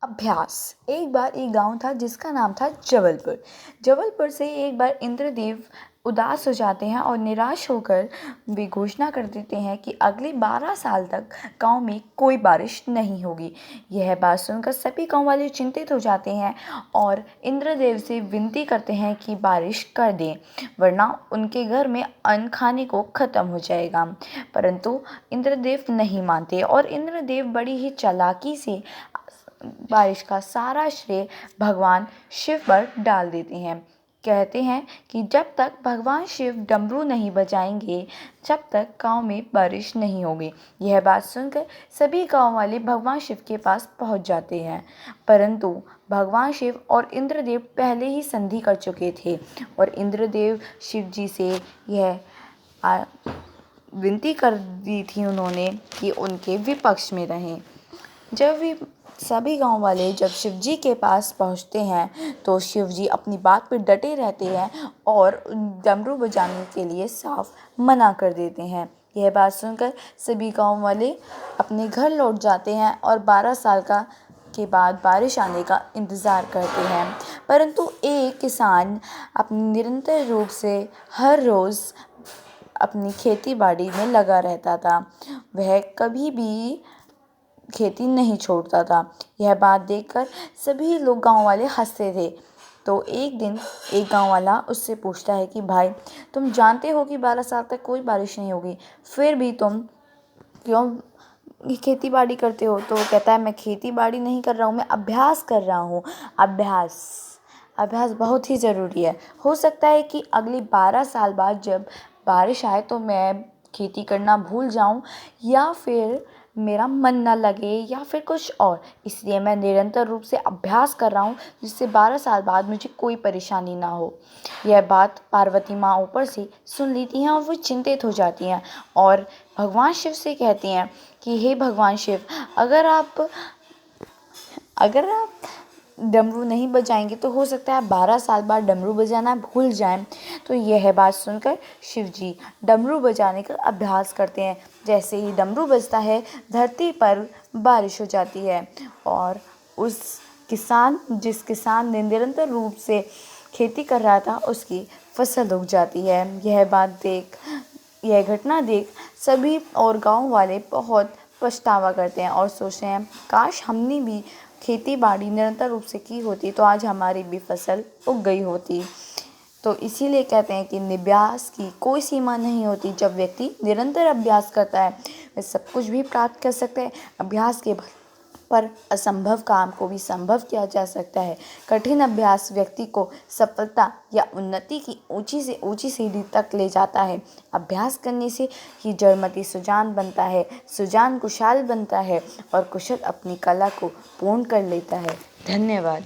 अभ्यास। एक बार एक गांव था जिसका नाम था जबलपुर। जबलपुर से एक बार इंद्रदेव उदास हो जाते हैं और निराश होकर वे घोषणा कर देते हैं कि अगले 12 साल तक गांव में कोई बारिश नहीं होगी। यह बात सुनकर सभी गांव वाले चिंतित हो जाते हैं और इंद्रदेव से विनती करते हैं कि बारिश कर दें, वरना उनके घर में अन्न खाने को ख़त्म हो जाएगा। परंतु इंद्रदेव नहीं मानते और इंद्रदेव बड़ी ही चालाकी से बारिश का सारा श्रेय भगवान शिव पर डाल देते हैं। कहते हैं कि जब तक भगवान शिव डमरू नहीं बजाएंगे, जब तक गांव में बारिश नहीं होगी। यह बात सुनकर सभी गांव वाले भगवान शिव के पास पहुंच जाते हैं, परंतु भगवान शिव और इंद्रदेव पहले ही संधि कर चुके थे और इंद्रदेव शिव जी से यह विनती कर दी थी उन्होंने कि उनके विपक्ष में रहें। जब वे सभी गांव वाले जब शिव जी के पास पहुंचते हैं तो शिव जी अपनी बात पर डटे रहते हैं और डमरू बजाने के लिए साफ मना कर देते हैं। यह बात सुनकर सभी गांव वाले अपने घर लौट जाते हैं और 12 साल के बाद बारिश आने का इंतज़ार करते हैं। परंतु एक किसान अपनी निरंतर रूप से हर रोज़ अपनी खेती बाड़ी में लगा रहता था। वह कभी भी खेती नहीं छोड़ता था। यह बात देखकर सभी लोग गांव वाले हंसते थे। तो एक दिन एक गांव वाला उससे पूछता है कि भाई, तुम जानते हो कि 12 साल तक कोई बारिश नहीं होगी, फिर भी तुम क्यों खेती बाड़ी करते हो? तो वो कहता है, मैं खेती बाड़ी नहीं कर रहा हूँ, मैं अभ्यास कर रहा हूँ। अभ्यास अभ्यास बहुत ही ज़रूरी है। हो सकता है कि अगले 12 साल बाद जब बारिश आए तो मैं खेती करना भूल जाऊं, या फिर मेरा मन ना लगे, या फिर कुछ और। इसलिए मैं निरंतर रूप से अभ्यास कर रहा हूँ जिससे 12 साल बाद मुझे कोई परेशानी ना हो। यह बात पार्वती माँ ऊपर से सुन लेती हैं और वो चिंतित हो जाती हैं और भगवान शिव से कहती हैं कि हे भगवान शिव, अगर आप डमरू नहीं बजाएंगे तो हो सकता है 12 साल बाद डमरू बजाना भूल जाएं। तो यह बात सुनकर शिव जी डमरू बजाने का अभ्यास करते हैं। जैसे ही डमरू बजता है, धरती पर बारिश हो जाती है और जिस किसान ने निरंतर रूप से खेती कर रहा था, उसकी फसल उग जाती है। यह घटना देख सभी और गांव वाले बहुत पछतावा करते हैं और सोचते हैं, काश हमने भी खेती बाड़ी निरंतर रूप से की होती तो आज हमारी भी फसल उग गई होती। तो इसीलिए कहते हैं कि अभ्यास की कोई सीमा नहीं होती। जब व्यक्ति निरंतर अभ्यास करता है, वह सब कुछ भी प्राप्त कर सकता है। अभ्यास के बल पर असंभव काम को भी संभव किया जा सकता है। कठिन अभ्यास व्यक्ति को सफलता या उन्नति की ऊंची से ऊंची सीढ़ी तक ले जाता है। अभ्यास करने से ही जड़मति सुजान बनता है, सुजान कुशाल बनता है और कुशल अपनी कला को पूर्ण कर लेता है। धन्यवाद।